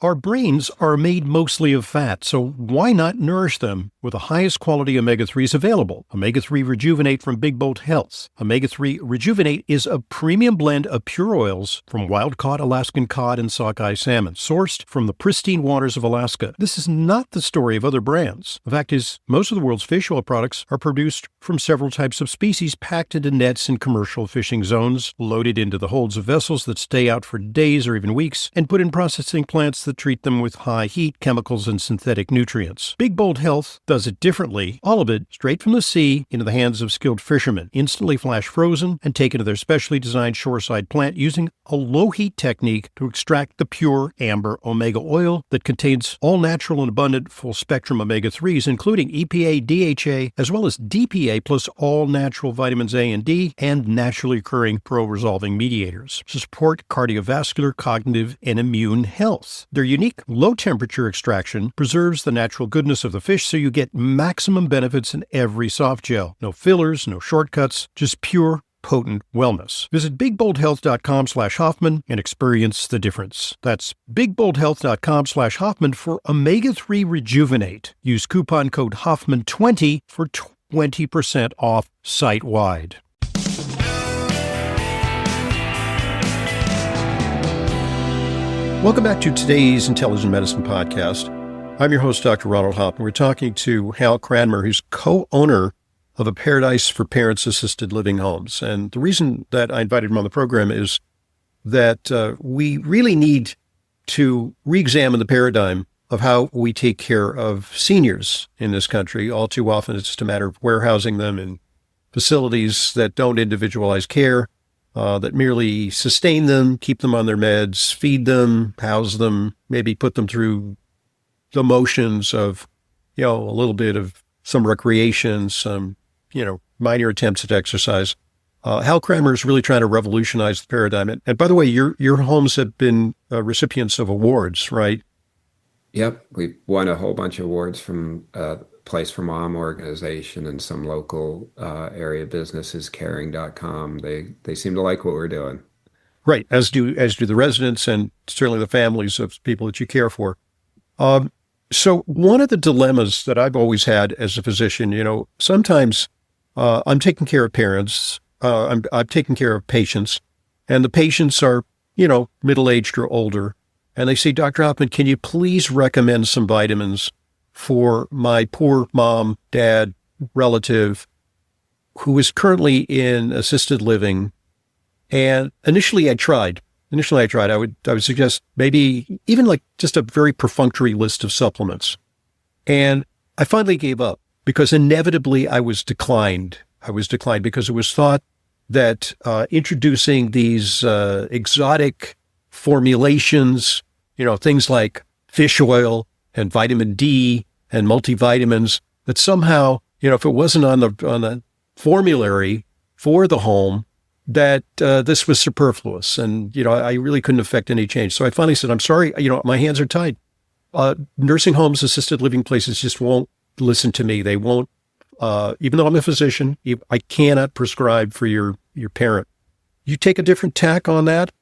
Our brains are made mostly of fat, so why not nourish them with the highest quality omega-3s available? Omega-3 Rejuvenate from Big Bold Health. Omega-3 Rejuvenate is a premium blend of pure oils from wild-caught Alaskan cod and sockeye salmon, sourced from the pristine waters of Alaska. This is not the story of other brands. The fact is, most of the world's fish oil products are produced from several types of species packed into nets in commercial fishing zones, loaded into the holds of vessels that stay out for days or even weeks, and put in processing plants that treat them with high heat, chemicals, and synthetic nutrients. Big Bold Health does it differently. All of it straight from the sea into the hands of skilled fishermen, instantly flash frozen and taken to their specially designed shoreside plant using a low-heat technique to extract the pure amber omega oil that contains all natural and abundant full-spectrum omega-3s, including EPA, DHA, as well as DPA, plus all natural vitamins A and D, and naturally occurring pro-resolving mediators to support cardiovascular, cognitive, and immune health. Their unique low-temperature extraction preserves the natural goodness of the fish, so you get maximum benefits in every soft gel. No fillers, no shortcuts, just pure, potent wellness. Visit bigboldhealth.com/Hoffman and experience the difference. That's bigboldhealth.com/Hoffman for Omega-3 Rejuvenate. Use coupon code Hoffman20 for 20% off site-wide. Welcome back to today's Intelligent Medicine Podcast. I'm your host, Dr. Ronald Hoffman. We're talking to Hal Cranmer, who's co-owner of a Paradise for Parents Assisted Living Homes. And the reason that I invited him on the program is that we really need to re-examine the paradigm of how we take care of seniors in this country. All too often, it's just a matter of warehousing them in facilities that don't individualize care, that merely sustain them, keep them on their meds, feed them, house them, maybe put them through the motions of, a little bit of some recreation, some, minor attempts at exercise. Hal Cranmer is really trying to revolutionize the paradigm. And by the way, your homes have been recipients of awards, right? Yep. We won a whole bunch of awards from Place for Mom organization and some local area businesses, caring.com. They seem to like what we're doing. Right, as do the residents and certainly the families of people that you care for. So one of the dilemmas that I've always had as a physician, sometimes I'm taking care of parents, I'm taking care of patients, and the patients are, middle-aged or older, and they say, Dr. Hoffman, can you please recommend some vitamins for my poor mom, dad, relative who is currently in assisted living? And initially I tried. I would suggest maybe even like just a very perfunctory list of supplements. And I finally gave up because inevitably I was declined because it was thought that introducing these exotic formulations, things like fish oil and vitamin D and multivitamins, that somehow, if it wasn't on the formulary for the home, that this was superfluous. And, I really couldn't affect any change. So I finally said, I'm sorry, my hands are tied. Nursing homes, assisted living places just won't listen to me. They won't, even though I'm a physician, I cannot prescribe for your parent. You take a different tack on that?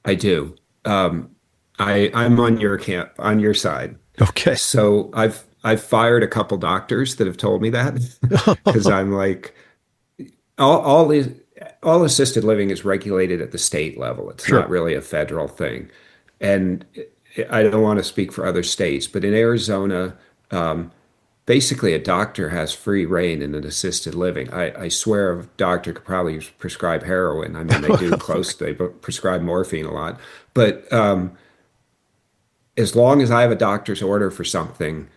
I do. I'm on your camp, on your side. Okay. So I've fired a couple doctors that have told me that because I'm like, all assisted living is regulated at the state level. It's Sure. not really a federal thing. And I don't want to speak for other states, but in Arizona, basically a doctor has free reign in an assisted living. I swear a doctor could probably prescribe heroin. I mean, they prescribe morphine a lot. But as long as I have a doctor's order for something,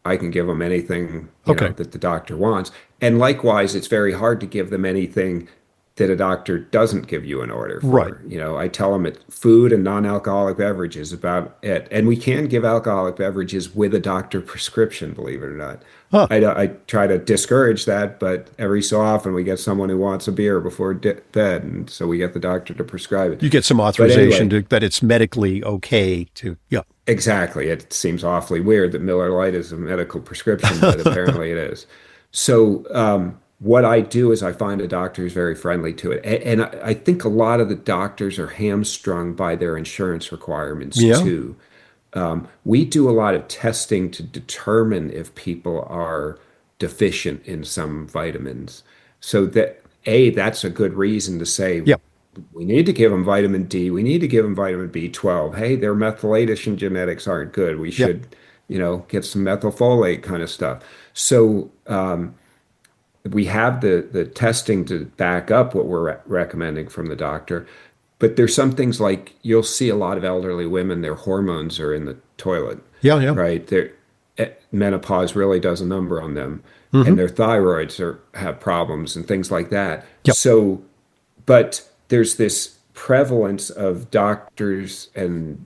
I can give them anything that the doctor wants. And likewise, it's very hard to give them anything that a doctor doesn't give you an order for. Right. I tell them food and non-alcoholic beverages about it. And we can give alcoholic beverages with a doctor prescription, believe it or not. Huh. I try to discourage that, but every so often we get someone who wants a beer before bed, and so we get the doctor to prescribe it. You get some authorization that it's medically okay to, yeah. Exactly. It seems awfully weird that Miller Lite is a medical prescription, but apparently it is. So what I do is I find a doctor who's very friendly to it. And I think a lot of the doctors are hamstrung by their insurance requirements Yeah. too. We do a lot of testing to determine if people are deficient in some vitamins. So that, A, that's a good reason to say Yeah. we need to give them vitamin D, we need to give them vitamin B12. Hey, their methylation genetics aren't good. We Yeah. should, get some methylfolate kind of stuff. So we have the testing to back up what we're recommending from the doctor. But there's some things like you'll see a lot of elderly women, their hormones are in the toilet, Yeah. Yeah. right? Menopause really does a number on them, Hmm. and their thyroids have problems and things like that. Yep. So, but there's this prevalence of doctors and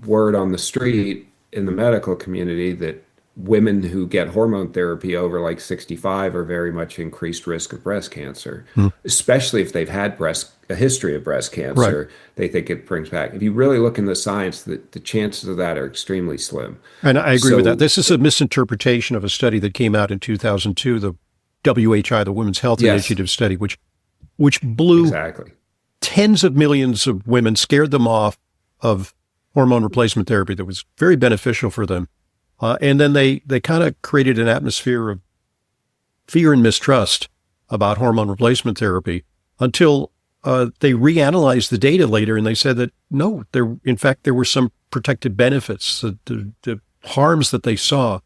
word on the street in the medical community that women who get hormone therapy over like 65 are very much increased risk of breast cancer, Mhm. especially if they've had a history of breast Right. cancer. They think it brings back. If you really look in the science, the chances of that are extremely slim. And I agree with that. So, This is a misinterpretation of a study that came out in 2002, the WHI, the Women's Health yes, Initiative study, which blew exactly. tens of millions of women, scared them off of hormone replacement therapy that was very beneficial for them. And then they kind of created an atmosphere of fear and mistrust about hormone replacement therapy until they reanalyzed the data later, and they said that no, in fact there were some protected benefits. The harms that they saw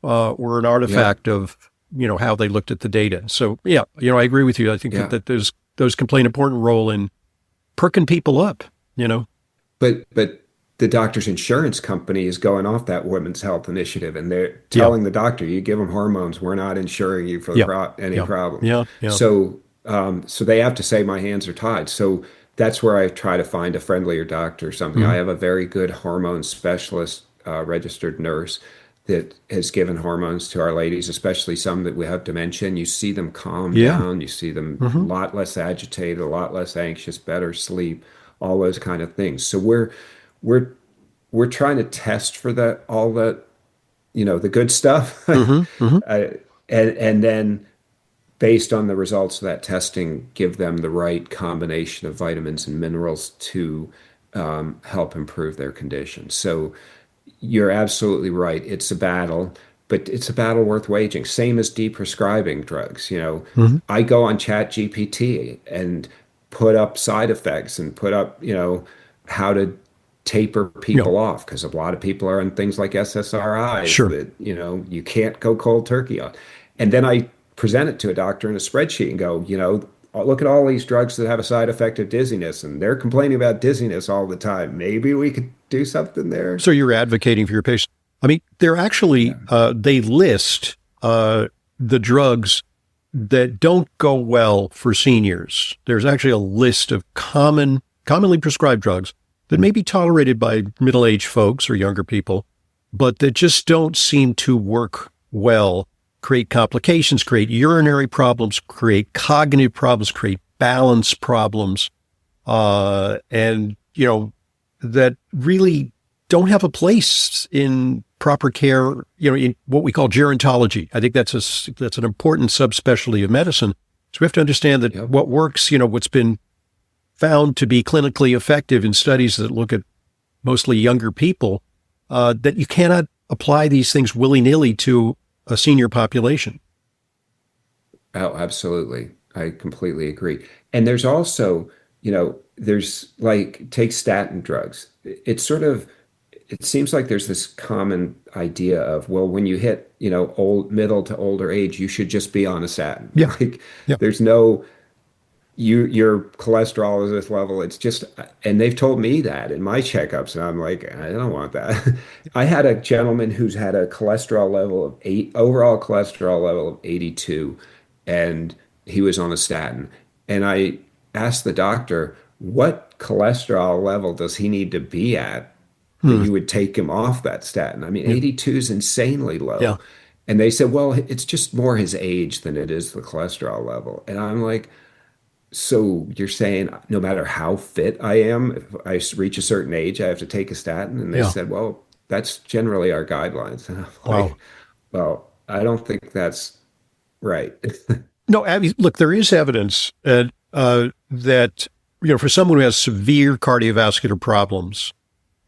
were an Yeah, artifact of how they looked at the data. So yeah, I agree with you. I think yeah. that those can play an important role in perking people up. You know. But the doctor's insurance company is going off that women's health initiative, and they're Yeah. telling the doctor, "You give them hormones, we're not insuring you for Yeah. any Yeah. problems." Yeah. Yeah. So, so they have to say, "My hands are tied." So that's where I try to find a friendlier doctor or something. I Hmm. have a very good hormone specialist, registered nurse that has given hormones to our ladies, especially some that we have dementia. And you see them calm Yeah. down, you see them a Hmm. lot less agitated, a lot less anxious, better sleep, all those kind of things. So we're we're trying to test for that all that the good stuff, Hmm. Hmm. and then based on the results of that testing, give them the right combination of vitamins and minerals to help improve their condition. So you're absolutely right. It's a battle, but it's a battle worth waging. Same as deprescribing drugs. Hmm. I go on Chat GPT and put up side effects and put up, how to taper Yeah. people off because a lot of people are on things like SSRIs Sure. that, you can't go cold turkey on. And then I present it to a doctor in a spreadsheet and go, look at all these drugs that have a side effect of dizziness, and they're complaining about dizziness all the time. Maybe we could do something there. So you're advocating for your patient. I mean, they're Yeah. actually they list the drugs that don't go well for seniors. There's actually a list of commonly prescribed drugs that may be tolerated by middle-aged folks or younger people, but that just don't seem to work well, create complications, create urinary problems, create cognitive problems, create balance problems, and that really don't have a place in proper care, in what we call gerontology. I think that's an important subspecialty of medicine. So we have to understand that Yep. what works, what's been found to be clinically effective in studies that look at mostly younger people, that you cannot apply these things willy-nilly to a senior population. Oh, absolutely. I completely agree. And there's also, there's like take statin drugs. It's sort of it seems like there's this common idea of, well, when you hit, middle to older age, you should just be on a statin. Yeah. Like Yeah. there's no your cholesterol is this level. It's just, and they've told me that in my checkups, and I'm like, I don't want that. I had a gentleman who's had a cholesterol level of overall cholesterol level of 82, and he was on a statin. And I asked the doctor, what cholesterol level does he need to be at that Hmm. you would take him off that statin? I mean, Yeah. 82 is insanely Yeah. low. And they said, well, it's just more his age than it is the cholesterol level. And I'm like, so you're saying no matter how fit I am, if I reach a certain age, I have to take a statin? And they Yeah. said, well, that's generally our guidelines. And I'm Wow. like, well, I don't think that's right. No, I mean, look, there is evidence that, for someone who has severe cardiovascular problems,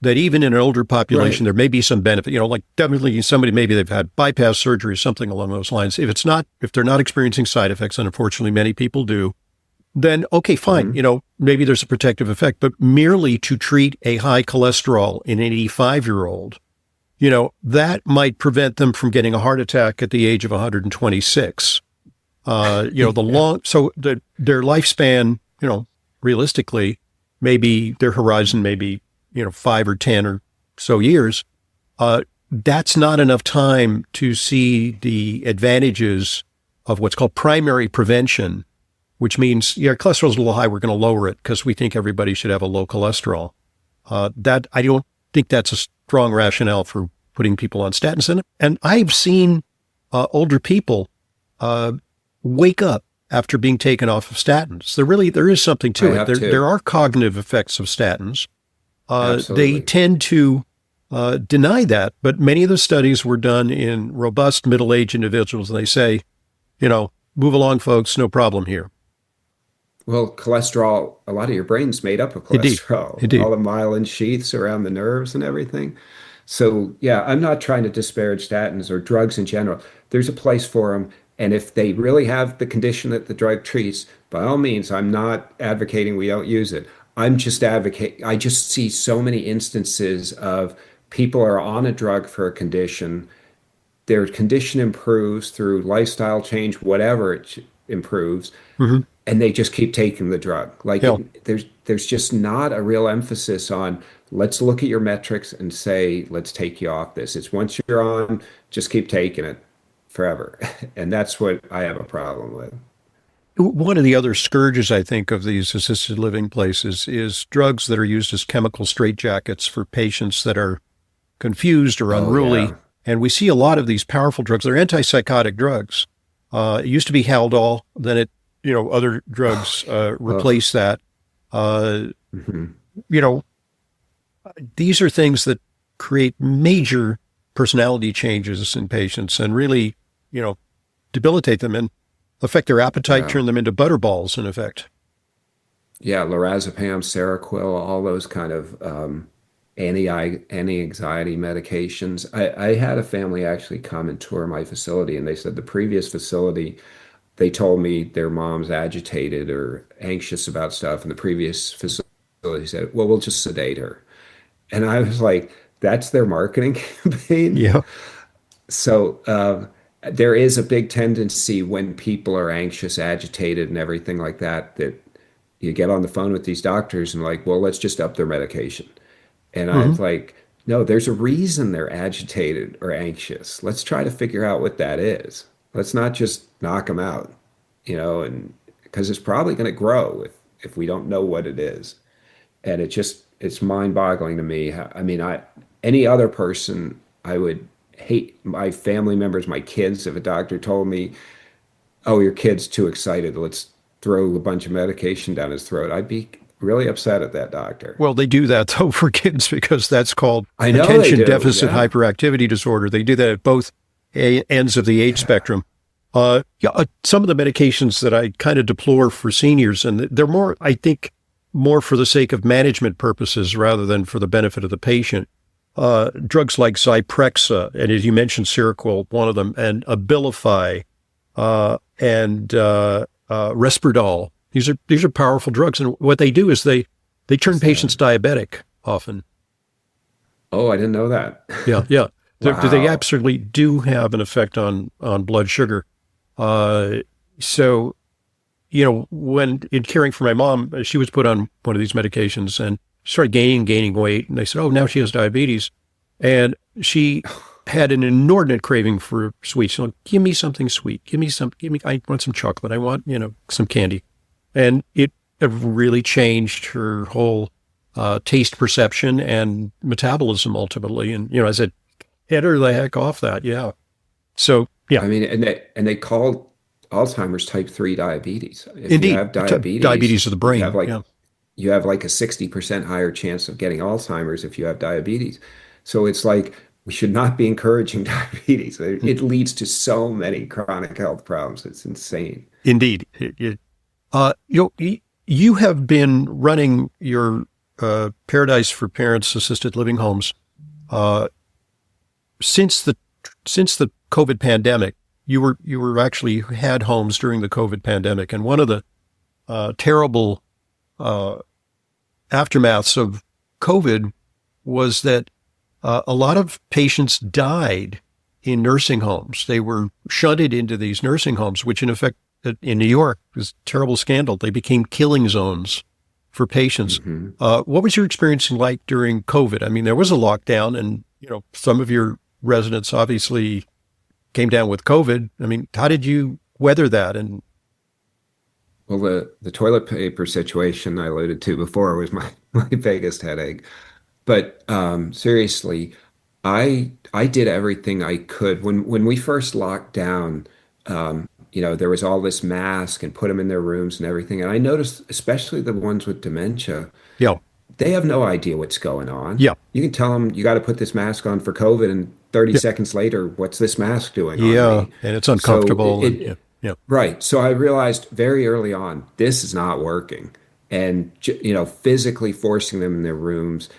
that even in an older population, Right. there may be some benefit. Like definitely somebody, maybe they've had bypass surgery or something along those lines. If they're not experiencing side effects, and unfortunately many people do, then okay, fine. Hmm. Maybe there's a protective effect, but merely to treat a high cholesterol in an 85-year-old, that might prevent them from getting a heart attack at the age of 126. Yeah. Their lifespan, realistically, maybe their horizon, maybe, 5 or 10 or so years. That's not enough time to see the advantages of what's called primary prevention, which means, yeah, cholesterol's a little high. We're going to lower it because we think everybody should have a low cholesterol. That I don't think that's a strong rationale for putting people on statins. And I've seen older people wake up after being taken off of statins. There is something I to it. have There too. are cognitive effects of statins. They Absolutely. tend to deny that, but many of the studies were done in robust middle-aged individuals, and they say, move along, folks, no problem here. Well, cholesterol, a lot of your brain's made up of Indeed, cholesterol, indeed. all the myelin sheaths around the nerves and everything. So, yeah, I'm not trying to disparage statins or drugs in general. There's a place for them. And if they really have the condition that the drug treats, by all means, I'm not advocating we don't use it. I just see so many instances of people are on a drug for a condition, their condition improves through lifestyle change, whatever improves, Mm-hmm. and they just keep taking the drug. Yeah. There's just not a real emphasis on let's look at your metrics and say let's take you off this. It's once you're on, just keep taking it forever, and that's what I have a problem with. One of the other scourges, I think, of these assisted living places is drugs that are used as chemical straitjackets for patients that are confused or Oh unruly. yeah. And we see a lot of these powerful drugs. They're antipsychotic drugs. It used to be Haldol, then other drugs Oh, replace that. Uh, mhm. you know, these are things that create major personality changes in patients and really, you know, debilitate them and affect their appetite, Yeah. turn them into butterballs, in effect. Yeah, lorazepam, Seroquel, all those kind of anti-anxiety medications. I had a family actually come and tour my facility, and they said the previous facility, they told me their mom's agitated or anxious about stuff, and the previous facility said, "Well, we'll just sedate her." And I was like, "That's their marketing campaign." Yeah. So there is a big tendency when people are anxious, agitated, and everything like that, that you get on the phone with these doctors and like, well, let's just up their medication. And I Hmm. was like, no, there's a reason they're agitated or anxious. Let's try to figure out what that is. Let's not just knock them out, and because it's probably going to grow if we don't know what it is. And it's mind-boggling to me. I mean, any other person, I would hate my family members, my kids, if a doctor told me, "Oh, your kid's too excited. Let's throw a bunch of medication down his throat." I'd be really upset at that doctor. Well, they do that though for kids because that's called I know they attention do. deficit Yeah. hyperactivity disorder. They do that at both ends of the age spectrum. Yeah, some of the medications that I kind of deplore for seniors, and they're more, I think, more for the sake of management purposes rather than for the benefit of the patient. Drugs like Zyprexa, and as you mentioned, Seroquel, one of them, and Abilify, and Risperdal. These are powerful drugs, and what they do is they turn What's that? patients diabetic often. Oh, I didn't know that. Yeah, yeah. They Wow. absolutely do have an effect on blood sugar. Uh, so when in caring for my mom, she was put on one of these medications and started gaining weight, and they said, "Oh, now she has diabetes," and she had an inordinate craving for sweets. She's like, "Give me something sweet. Give me. I want some chocolate. I want some candy." And it really changed her whole taste perception and metabolism ultimately. And I said, "Get her the heck off that." Yeah. So yeah, I mean, and they call Alzheimer's type 3 diabetes. If you indeed, have diabetes, diabetes of the brain. Yeah. you have like a 60% higher chance of getting Alzheimer's if you have diabetes. So it's like we should not be encouraging diabetes. It leads to so many chronic health problems. It's insane. Indeed. You have been running your Paradise for Parents assisted living homes uh, since the COVID pandemic. You were actually had homes during the COVID pandemic, and one of the terrible uh, aftermaths of COVID was that a lot of patients died in nursing homes. They were shunted into these nursing homes, which in effect in New York was a terrible scandal. They became killing zones for patients. Hmm. What was your experience like during COVID? I mean, there was a lockdown, and some of your residents obviously came down with COVID. I mean, how did you weather that? And Well, the toilet paper situation I alluded to before was my biggest headache. But seriously, I did everything I could when we first locked down. There was all this mask and put them in their rooms and everything. And I noticed, especially the ones with dementia, yeah, they have no idea what's going on. yeah, You can tell them you got to put this mask on for COVID, and 30 yeah, seconds later, what's this mask doing on yeah, me? and it's So uncomfortable, and yeah, yeah, right. So I realized very early on, this is not working. And, physically forcing them in their rooms.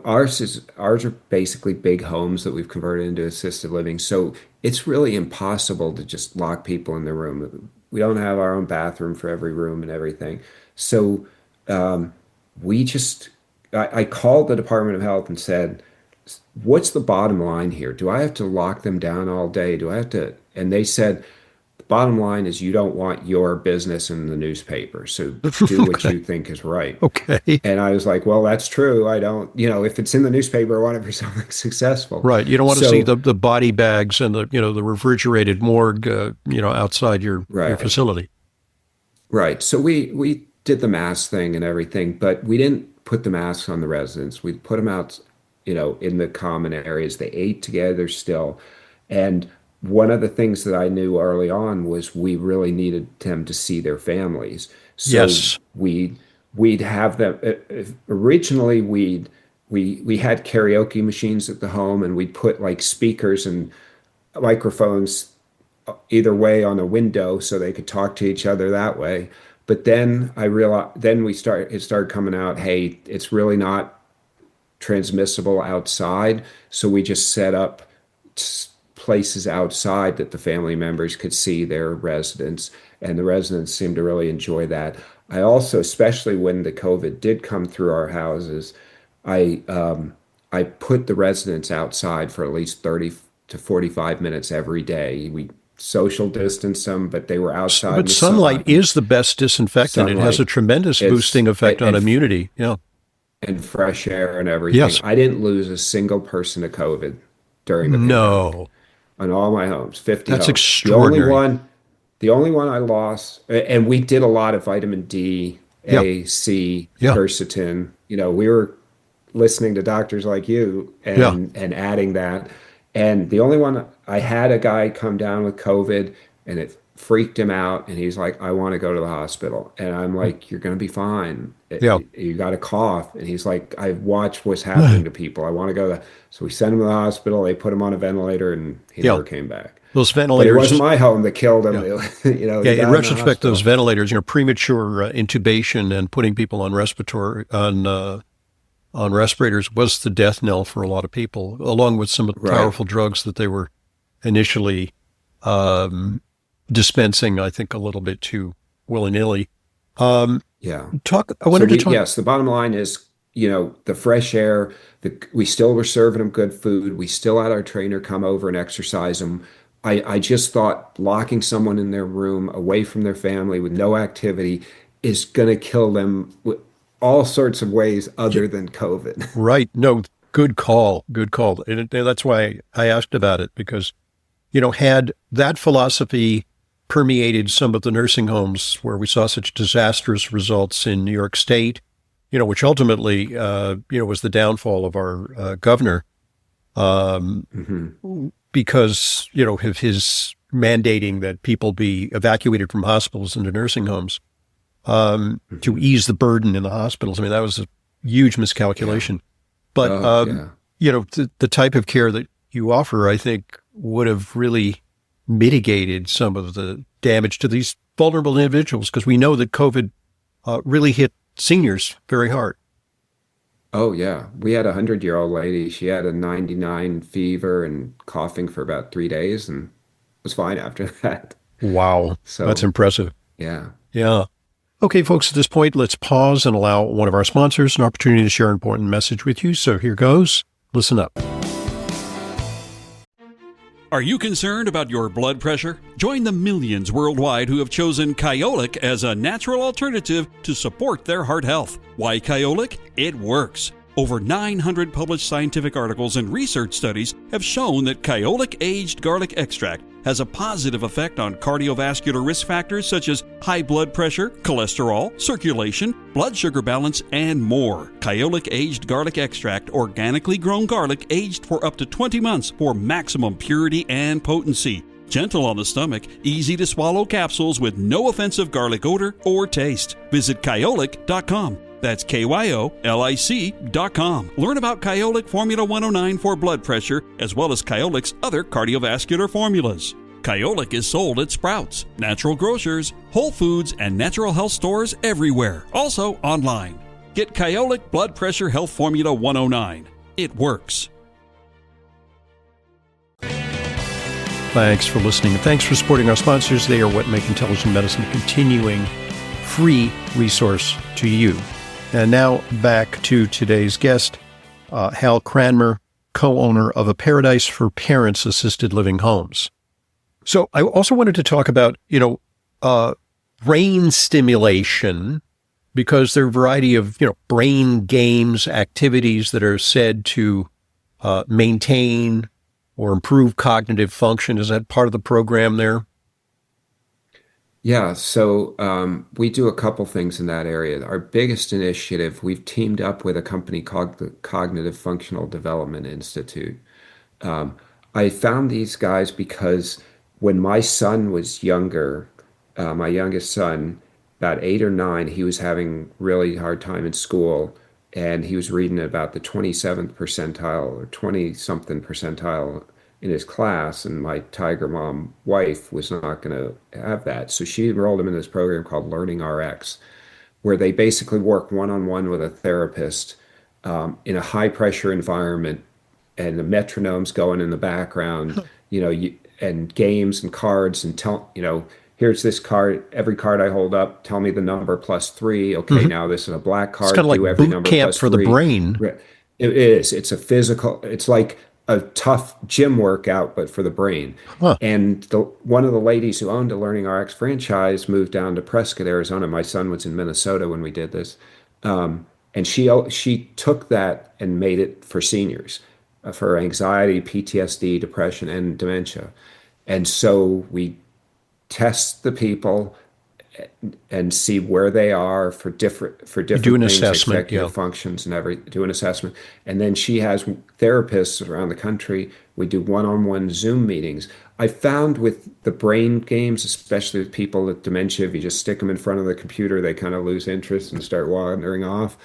Ours are basically big homes that we've converted into assisted living. So it's really impossible to just lock people in their room. We don't have our own bathroom for every room and everything. So um, we just, I called the Department of Health and said, what's the bottom line here? Do I have to lock them down all day? Do I have to? And they said, the bottom line is you don't want your business in the newspaper. So do what okay, you think is right. okay, And I was like, well, that's true. I don't, if it's in the newspaper, I want it for something successful. right. You don't want to see So, the body bags and the refrigerated morgue, outside your right, facility. right. So we did the mask thing and everything, but we didn't put the masks on the residents. We put them out, in the common areas. They ate together still. And one of the things that I knew early on was we really needed them to see their families. So Yes, we'd have them originally we had karaoke machines at the home, and we'd put like speakers and microphones either way on a window so they could talk to each other that way. But then I realized, it started coming out, hey, it's really not transmissible outside. So we just set up places outside that the family members could see their residents, and the residents seemed to really enjoy that. I also, especially when the COVID did come through our houses, I put the residents outside for at least 30 to 45 minutes every day. We social distanced them, but they were outside in but the sunlight sun. is the best disinfectant. It has a Sunlight tremendous is boosting effect on and immunity. Yeah. and fresh air and everything. Yes. I didn't lose a single person to COVID during the pandemic No, on all my homes, 50 that's homes. extraordinary. The only one I lost, and we did a lot of vitamin D, Yeah. A, C, Yeah. quercetin. We were listening to doctors like you Yeah. and adding that. And the only one I had a guy come down with COVID, and it freaked him out, and he's like, I want to go to the hospital. And I'm like, you're going to be fine. Yeah. You got a cough. And he's like, I've watched what's happening to people. I want to go to. So we sent him to the hospital. They put him on a ventilator, and he Yeah. never came back. Those But it wasn't ventilators. my home that killed him. Yeah. Yeah. He In died in the retrospect, those hospital. ventilators, premature intubation and putting people on on respirators was the death knell for a lot of people, along with some of the Right. powerful drugs that they were initially um, dispensing, I think, a little bit too willy-nilly. Um, Yeah. I So wanted to talk. yes, the bottom line is, the fresh air, we still were serving them good food. We still had our trainer come over and exercise them. I just thought locking someone in their room away from their family with no activity is going to kill them with all sorts of ways Yeah, other than COVID. right. No, good call. Good call. And that's why I asked about it because, had that philosophy permeated some of the nursing homes where we saw such disastrous results in New York State, which ultimately, was the downfall of our governor, um, Hmm. because, of his mandating that people be evacuated from hospitals into nursing homes, to Hmm. ease the burden in the hospitals. I mean, that was a huge Yeah. miscalculation. But, Oh, yeah. the type of care that you offer, I think, would have really mitigated some of the damage to these vulnerable individuals because we know that COVID really hit seniors very hard. Oh yeah, we had a 100-year-old lady. She had a 99 fever and coughing for about 3 days, and was fine after that. Wow, that's So impressive. yeah. Yeah. Okay, folks, at this point, let's pause and allow one of our sponsors an opportunity to share an important message with you. So here goes. Listen up. Are you concerned about your blood pressure? Join the millions worldwide who have chosen Kyolic as a natural alternative to support their heart health. Why Kyolic? It works. Over 900 published scientific articles and research studies have shown that Kyolic aged garlic extract has a positive effect on cardiovascular risk factors such as high blood pressure, cholesterol, circulation, blood sugar balance, and more. Kyolic aged garlic extract, organically grown garlic aged for up to 20 months for maximum purity and potency. Gentle on the stomach, easy to swallow capsules with no offensive garlic odor or taste. Visit Kyolic.com. That's KYOLIC.com. Learn about Kyolic Formula 109 for blood pressure, as well as Kyolic's other cardiovascular formulas. Kyolic is sold at Sprouts, Natural Grocers, Whole Foods, and natural health stores everywhere. Also online. Get Kyolic Blood Pressure Health Formula 109. It works. Thanks for listening, and thanks for supporting our sponsors. They are what make intelligent medicine a continuing free resource to you. And now back to today's guest, Hal Cranmer, co-owner of A Paradise for Parents Assisted Living Homes. So I also wanted to talk about, brain stimulation, because there are a variety of, brain games, activities that are said to maintain or improve cognitive function. Is that part of the program there? Yeah, so we do a couple things in that area. Our biggest initiative, we've teamed up with a company called the Cognitive Functional Development Institute. Um, I found these guys because when my son was younger, my youngest son, about 8 or 9, he was having really hard time in school, and he was reading about the 27th percentile or 20 something percentile in his class, and my Tiger Mom wife was not going to have that. So she enrolled him in this program called Learning RX, where they basically work one-on-one with a therapist in a high pressure environment, and the metronome's going in the background, and games and cards, and here's this card. Every card I hold up, tell me the number +3. Okay, Mm-hmm. now this is a black It's card. kind of Do like every boot number camp plus for the three. brain. It is. It's a physical. It's like a tough gym workout, but for the brain. Huh. And one of the ladies who owned a Learning RX franchise moved down to Prescott, Arizona. My son was in Minnesota when we did this, and she took that and made it for seniors, for anxiety, PTSD, depression, and dementia. And so we test the people and see where they are for You do different an things, assessment, yeah. executive functions, and do an assessment. And then she has therapists around the country. We do one-on-one Zoom meetings. I found with the brain games, especially with people with dementia, if you just stick them in front of the computer, they kind of lose interest and start wandering off.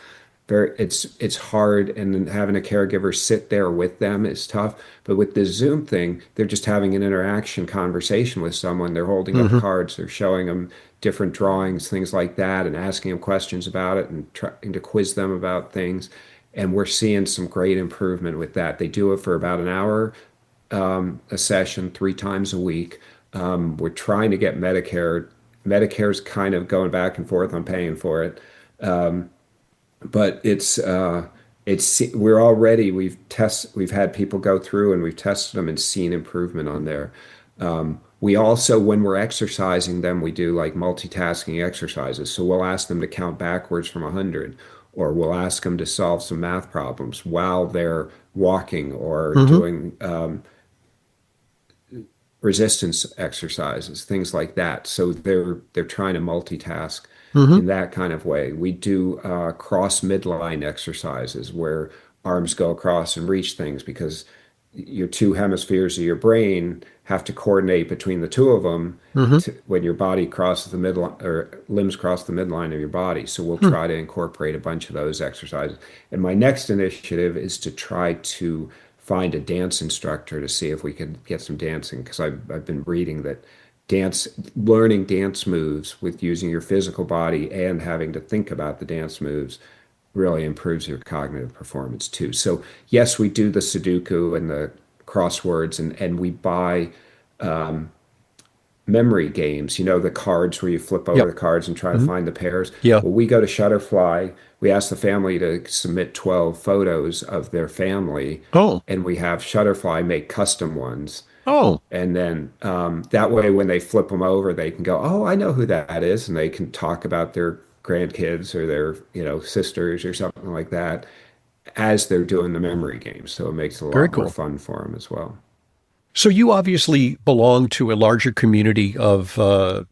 It's hard, and then having a caregiver sit there with them is tough. But with this Zoom thing, they're just having an interaction conversation with someone. They're holding up Mm-hmm. cards, they're showing them different drawings, things like that, and asking them questions about it and trying to quiz them about things. And we're seeing some great improvement with that. They do it for about an hour a session, 3 times a week. We're trying to get Medicare. Medicare's kind of going back and forth on paying for it. But we've had people go through and we've tested them and seen improvement on there. We also, when we're exercising them, we do like multitasking exercises. So we'll ask them to count backwards from 100, or we'll ask them to solve some math problems while they're walking or Mm-hmm. doing resistance exercises, things like that. So they're trying to multitask Mm-hmm. in that kind of way. We do cross midline exercises where arms go across and reach things, because your two hemispheres of your brain have to coordinate between the two of them Mm-hmm. when your body crosses the midline, or limbs cross the midline of your body. So we'll Hmm. try to incorporate a bunch of those exercises. And my next initiative is to try to find a dance instructor to see if we could get some dancing, because I've been reading that learning dance moves with using your physical body and having to think about the dance moves really improves your cognitive performance too. So yes, we do the Sudoku and the crosswords, and we buy memory games, the cards where you flip over Yep. the cards and try to Hmm. find the pairs. Yeah. Well, we go to Shutterfly, we ask the family to submit 12 photos of their family, Oh. and we have Shutterfly make custom ones. Oh. And then that way, when they flip them over, they can go, "Oh, I know who that is," and they can talk about their grandkids or their, sisters or something like that as they're doing the memory game. So it makes it a Very lot more cool. fun for them as well. So you obviously belong to a larger community of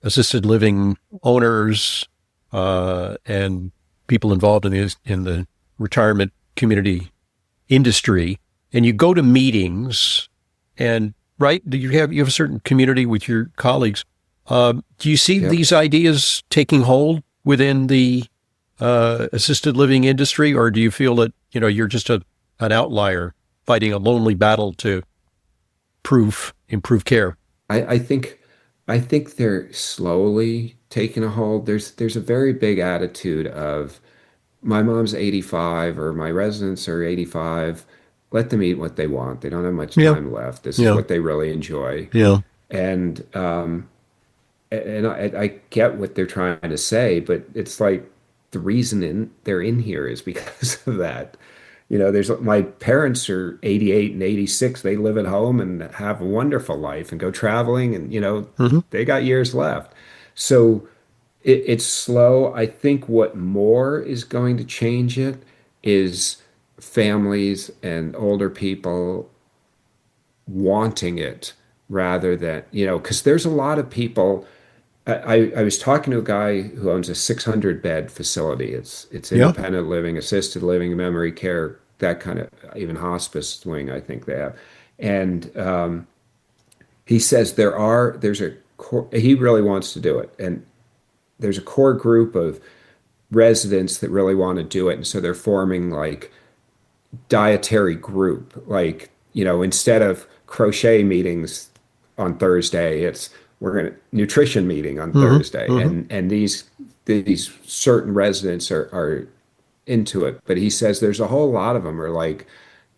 assisted living owners and people involved in the retirement community industry, and you go to meetings, and right, you have a certain community with your colleagues. Do you see Yep. these ideas taking hold within the assisted living industry, or do you feel that you're just an outlier fighting a lonely battle to improve care? I think they're slowly taking a hold. There's a very big attitude of my mom's 85 or my residents are 85. Let them eat what they want. They don't have much Yeah, time left. This is yeah, what they really enjoy. yeah, And I get what they're trying to say, but it's like the reason they're in here is because of that. There's my parents are 88 and 86. They live at home and have a wonderful life and go traveling, and hmm, they got years left. So it's slow. I think what more is going to change it is families and older people wanting it rather than, because there's a lot of people. I was talking to a guy who owns a 600 bed facility. It's yeah, independent living, assisted living, memory care, that kind of, even hospice wing, I think they have. And he says there's a core, he really wants to do it. And there's a core group of residents that really want to do it. And so they're forming like dietary group, like, instead of crochet meetings on Thursday, it's we're going to nutrition meeting on hmm, Thursday. hmm, And these certain residents are into it. But he says there's a whole lot of them are like,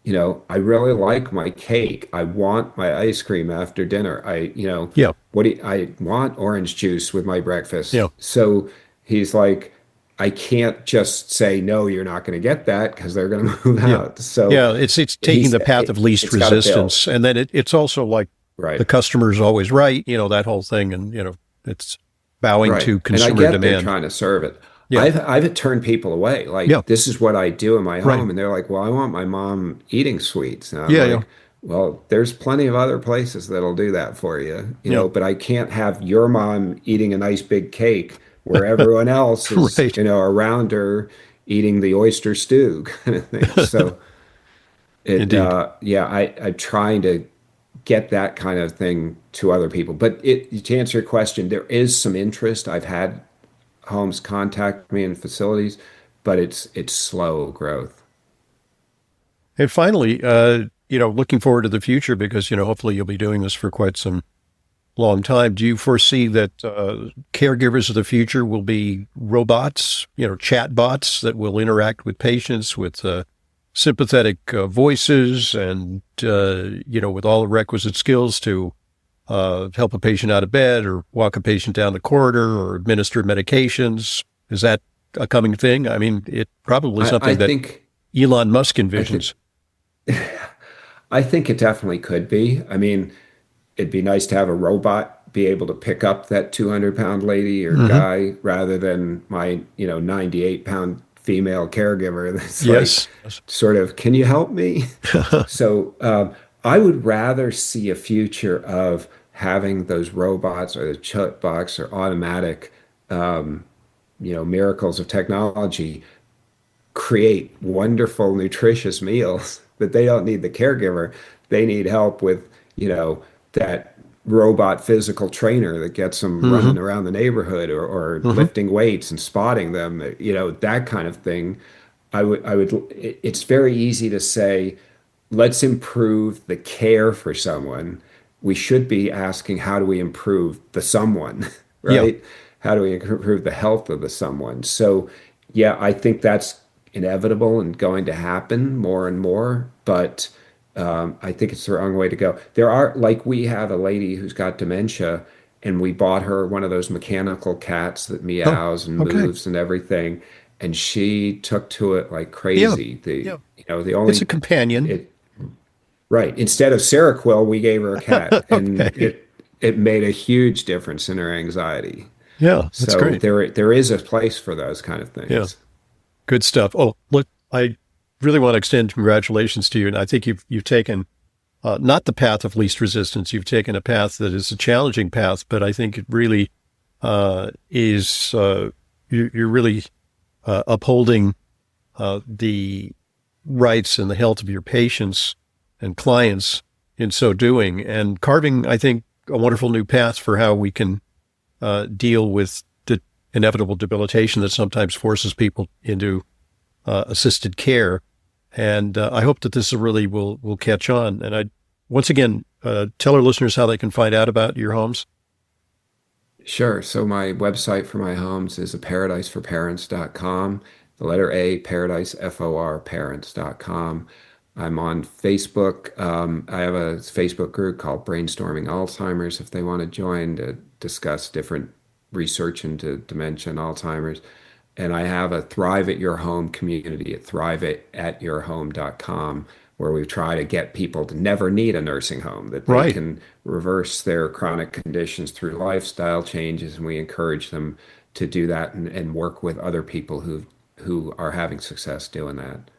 I really like my cake. I want my ice cream after dinner. yeah, I want orange juice with my breakfast. yeah, So he's like, I can't just say, no, you're not going to get that because they're going to move yeah, out. So yeah. It's taking the path of least it's got to build. resistance, and then it's also like the Right. customer's always right. That whole thing, and it's bowing Right. to And I consumer get they're demand. trying to serve it. Yeah, I've turned people away. yeah, Like, this is what I do in my right. home. And they're like, well, I want my mom eating sweets. And I'm Yeah, yeah, like, well, there's plenty of other places that'll do that for you, yeah. but I can't have your mom eating a nice big cake where everyone else is, Right. around her eating the oyster stew kind of thing. So Indeed. yeah, I'm trying to get that kind of thing to other people. But to answer your question, there is some interest. I've had homes contact me in facilities, but it's slow growth. And finally, looking forward to the future because, hopefully you'll be doing this for quite some long time. Do you foresee that caregivers of the future will be robots, chat bots that will interact with patients with sympathetic voices and, with all the requisite skills to help a patient out of bed or walk a patient down the corridor or administer medications? Is that a coming thing? I mean, it probably I something that think Elon Musk I think envisions. I think it definitely could be. I mean, it'd be nice to have a robot be able to pick up that 200-pound lady or Hmm. guy rather than my 98-pound female caregiver that's like Yes. sort of, can you help me? So I would rather see a future of having those robots or the chatbots or automatic miracles of technology create wonderful, nutritious meals that they don't need the caregiver. They need help with, that robot physical trainer that gets them Hmm. running around the neighborhood or Hmm. lifting weights and spotting them, that kind of thing. It's very easy to say, let's improve the care for someone. We should be asking, how do we improve the someone, Yeah. right? How do we improve the health of the someone? So, yeah, I think that's inevitable and going to happen more and more, but I think it's the wrong way to go. There are, like, we have a lady who's got dementia, and we bought her one of those mechanical cats that Oh, meows and okay. moves and everything, and she took to it like Yeah. crazy. Yeah. The It's a only companion. it Right. Instead of Seroquel, we gave her a cat, and Okay. it made a huge difference in her anxiety. Yeah, that's So great. there is a place for those kind of Yeah. things. Good stuff. Oh, look, I really want to extend congratulations to you. And I think you've taken not the path of least resistance. You've taken a path that is a challenging path, but I think it really is you're really upholding the rights and the health of your patients and clients in so doing, and carving, I think, a wonderful new path for how we can deal with the inevitable debilitation that sometimes forces people into assisted care. And I hope that this really will catch on. And I, once again, tell our listeners how they can find out about your homes. Sure. So my website for my homes is paradiseforparents.com. The letter A, paradise, FOR, parents.com. I'm on Facebook. I have a Facebook group called Brainstorming Alzheimer's if they want to join to discuss different research into dementia and Alzheimer's. And I have a Thrive at Your Home community at thriveatyourhome.com, where we try to get people to never need a nursing home, that they Right. can reverse their chronic conditions through lifestyle changes. And we encourage them to do that, and work with other people who are having success doing that.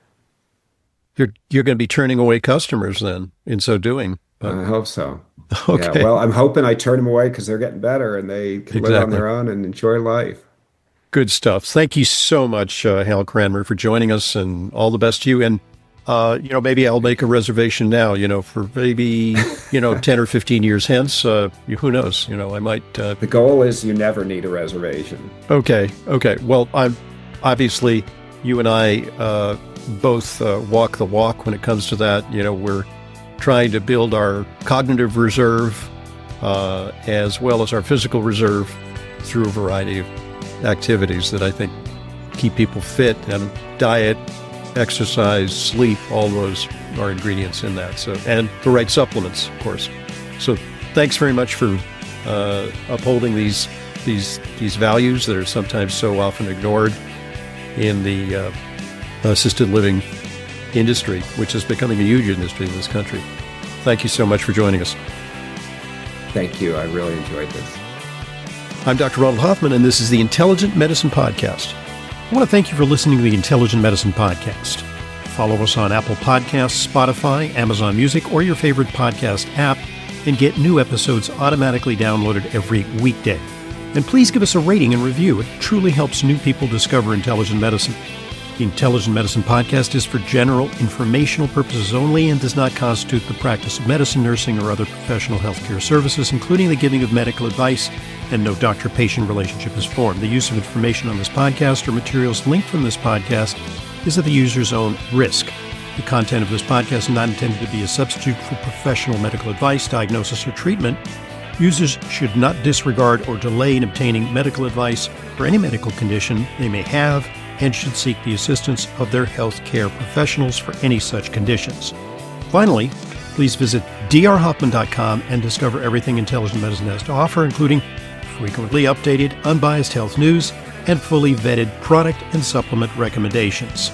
You're going to be turning away customers then in so doing. But I hope so. Yeah, okay, well, I'm hoping I turn them away because they're getting better and they can live on exactly. their own and enjoy life. Good stuff. Thank you so much, Hal Cranmer, for joining us, and all the best to you. And maybe I'll make a reservation now. For maybe 10 or 15 years hence. Who knows? I might. The goal is you never need a reservation. Okay. Well, I'm obviously you and I both walk the walk when it comes to that. We're trying to build our cognitive reserve as well as our physical reserve through a variety of activities that I think keep people fit, and diet, exercise, sleep, all those are ingredients in that. So, and the right supplements, of course. So thanks very much for upholding these values that are sometimes so often ignored in the assisted living industry, which is becoming a huge industry in this country. Thank you so much for joining us. Thank you. I really enjoyed this. I'm Dr. Ronald Hoffman, and this is the Intelligent Medicine Podcast. I want to thank you for listening to the Intelligent Medicine Podcast. Follow us on Apple Podcasts, Spotify, Amazon Music, or your favorite podcast app, and get new episodes automatically downloaded every weekday. And please give us a rating and review. It truly helps new people discover intelligent medicine. The Intelligent Medicine Podcast is for general informational purposes only and does not constitute the practice of medicine, nursing, or other professional healthcare services, including the giving of medical advice, and no doctor-patient relationship is formed. The use of information on this podcast or materials linked from this podcast is at the user's own risk. The content of this podcast is not intended to be a substitute for professional medical advice, diagnosis, or treatment. Users should not disregard or delay in obtaining medical advice for any medical condition they may have, and should seek the assistance of their healthcare professionals for any such conditions. Finally, please visit drhoffman.com and discover everything intelligent medicine has to offer, including frequently updated, unbiased health news and fully vetted product and supplement recommendations.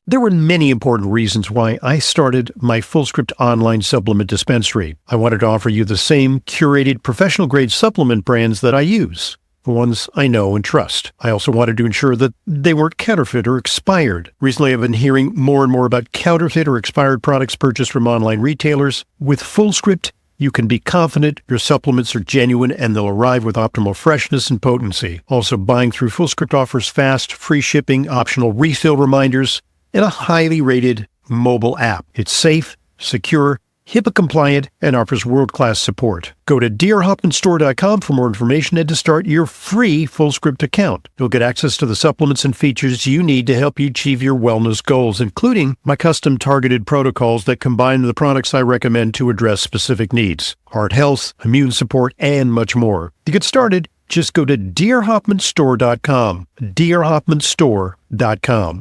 There were many important reasons why I started my FullScript online supplement dispensary. I wanted to offer you the same curated professional-grade supplement brands that I use, the ones I know and trust. I also wanted to ensure that they weren't counterfeit or expired. Recently, I've been hearing more and more about counterfeit or expired products purchased from online retailers. With FullScript, you can be confident your supplements are genuine and they'll arrive with optimal freshness and potency. Also, buying through FullScript offers fast, free shipping, optional refill reminders, and a highly rated mobile app. It's safe, secure, HIPAA compliant, and offers world-class support. Go to DrHoffmanStore.com for more information and to start your free FullScript account. You'll get access to the supplements and features you need to help you achieve your wellness goals, including my custom targeted protocols that combine the products I recommend to address specific needs, heart health, immune support, and much more. To get started, just go to DrHoffmanStore.com, DrHoffmanStore.com.